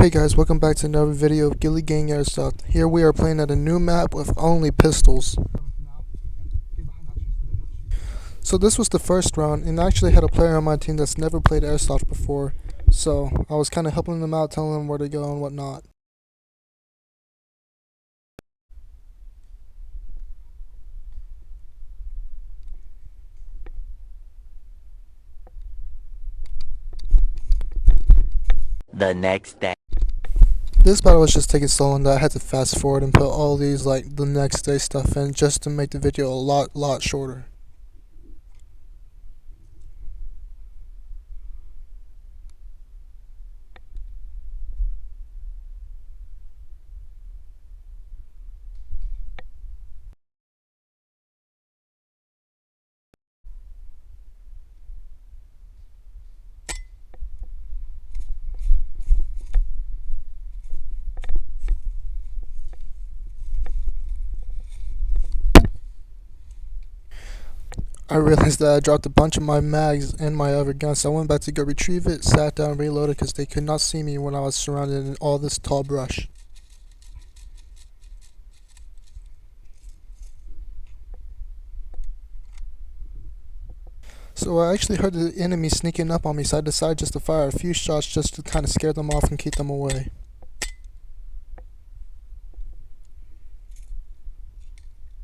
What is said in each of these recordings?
Hey guys, welcome back to another video of GHILLIE Gang Airsoft. Here we are playing at a new map with only pistols. So this was the first round, and I actually had a player on my team that's never played Airsoft before. So I was kind of helping them out, telling them where to go and whatnot. The next day. This battle was just taking so long that I had to fast forward and put all these like the next day stuff in just to make the video a lot shorter. I realized that I dropped a bunch of my mags and my other guns, so I went back to go retrieve it, sat down, reloaded because they could not see me when I was surrounded in all this tall brush. So I actually heard the enemy sneaking up on me, so I decided just to fire a few shots just to kind of scare them off and keep them away.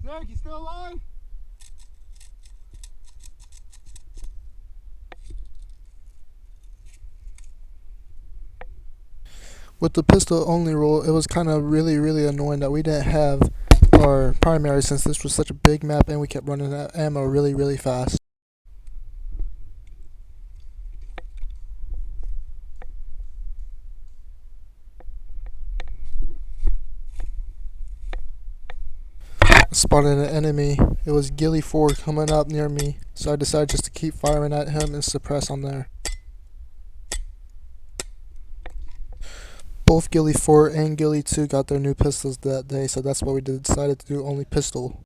Zach, you still alive? With the pistol only rule, it was kind of really annoying that we didn't have our primary since this was such a big map and we kept running out of ammo really fast. I spotted an enemy. It was GHILLIE 4 coming up near me, so I decided just to keep firing at him and suppress on there. Both GHILLIE 4 and GHILLIE 2 got their new pistols that day, so that's why we decided to do only pistol.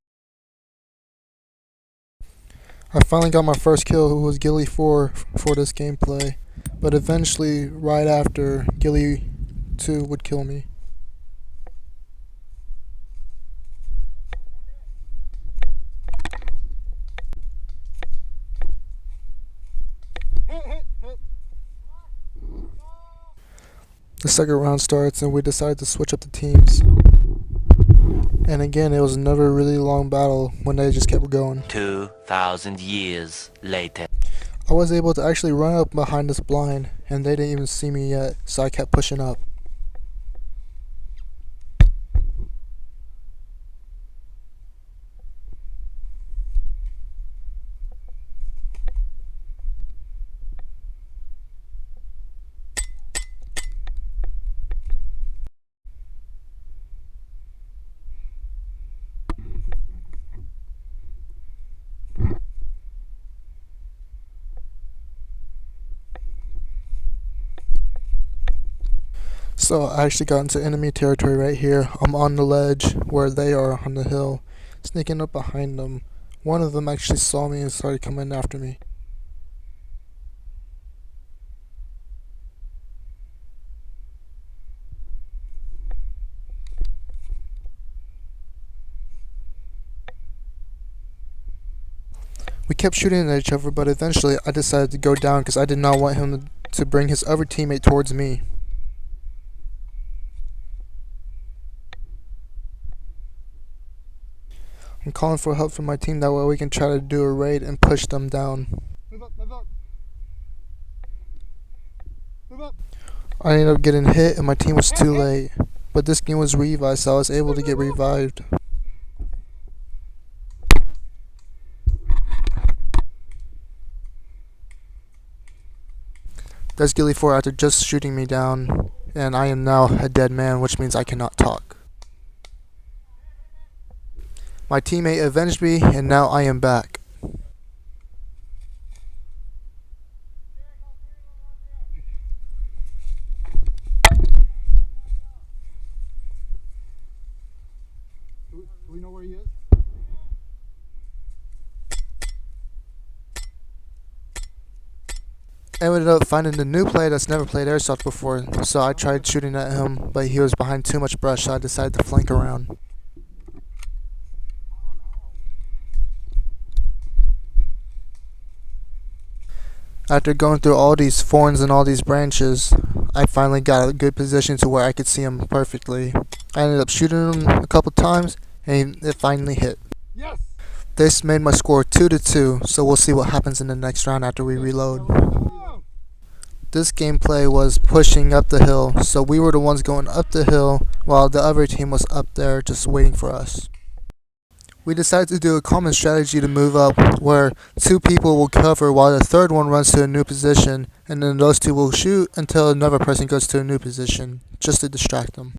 I finally got my first kill, who was GHILLIE 4 for this gameplay, but eventually, right after, GHILLIE 2 would kill me. Hit. The second round starts and we decided to switch up the teams. And again, it was another really long battle when they just kept going. 2,000 years later. I was able to actually run up behind this blind and they didn't even see me yet, so I kept pushing up. So I actually got into enemy territory right here. I'm on the ledge where they are on the hill, sneaking up behind them. One of them actually saw me and started coming after me. We kept shooting at each other, but eventually I decided to go down because I did not want him to bring his other teammate towards me. I'm calling for help from my team, that way we can try to do a raid and push them down. Move up. I ended up getting hit and my team was too late, but this game was revived, so I was able to get revived. There's GHILLIE 4 after just shooting me down, and I am now a dead man, which means I cannot talk. My teammate avenged me, and now I am back. Do we know where he is? I ended up finding a new player that's never played Airsoft before, so I tried shooting at him, but he was behind too much brush, so I decided to flank around. After going through all these thorns and all these branches, I finally got a good position to where I could see him perfectly. I ended up shooting him a couple times, and it finally hit. Yes! This made my score 2-2, so we'll see what happens in the next round after we reload. Go! This gameplay was pushing up the hill, so we were the ones going up the hill while the other team was up there just waiting for us. We decided to do a common strategy to move up where two people will cover while the third one runs to a new position, and then those two will shoot until another person goes to a new position, just to distract them.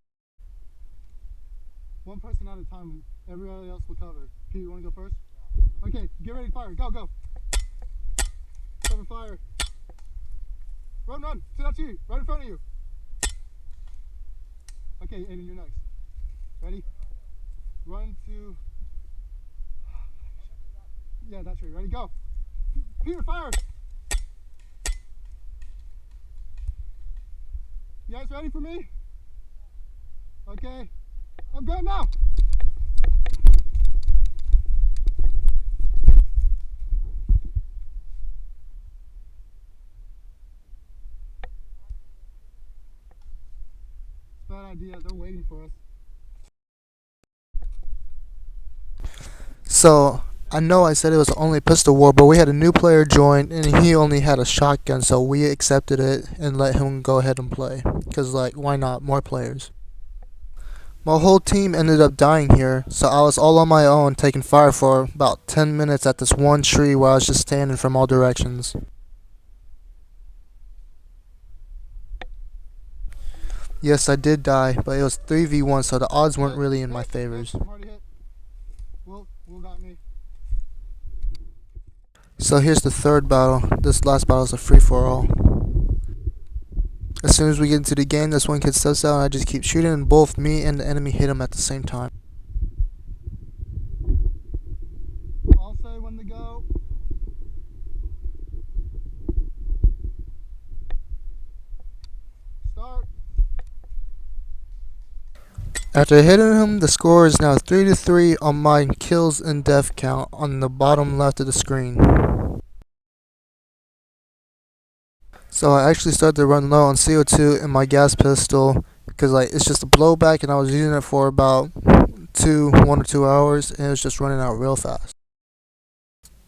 One person at a time, everybody else will cover. Pete, you want to go first? Okay, get ready to fire. Go, go. Cover fire. Run, run. See, that's you. Right in front of you. Okay, Aiden, you're next. Ready? Run to... Yeah, that's right. Ready, go. Peter, fire. You guys ready for me? Okay. I'm going now. Bad idea. They're waiting for us. So, I know I said it was only pistol war, but we had a new player join, and he only had a shotgun, so we accepted it and let him go ahead and play. Because, like, why not? More players. My whole team ended up dying here, so I was all on my own taking fire for about 10 minutes at this one tree where I was just standing from all directions. Yes, I did die, but it was 3v1, so the odds weren't really in my favors. I'm already hit. Will got me. So here's the third battle. This last battle is a free-for-all. As soon as we get into the game, this one kid steps out and I just keep shooting, and both me and the enemy hit him at the same time. I'll say when to go. Start. After hitting him, the score is now 3-3 on my kills and death count on the bottom left of the screen. So I actually started to run low on CO2 in my gas pistol because like it's just a blowback, and I was using it for about 1 or 2 hours, and it was just running out real fast.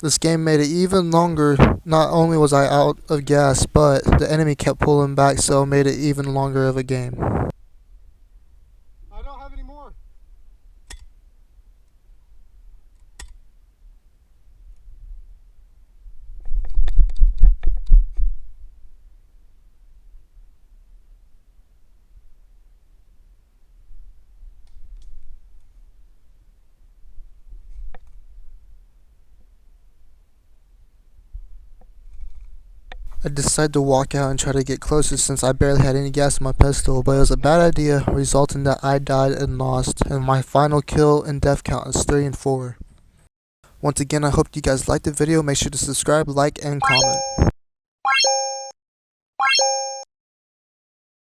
This game made it even longer. Not only was I out of gas, but the enemy kept pulling back, so it made it even longer of a game. I don't have any more. I decided to walk out and try to get closer since I barely had any gas in my pistol, but it was a bad idea, resulting that I died and lost, and my final kill and death count is 3 and 4. Once again, I hope you guys liked the video. Make sure to subscribe, like, and comment.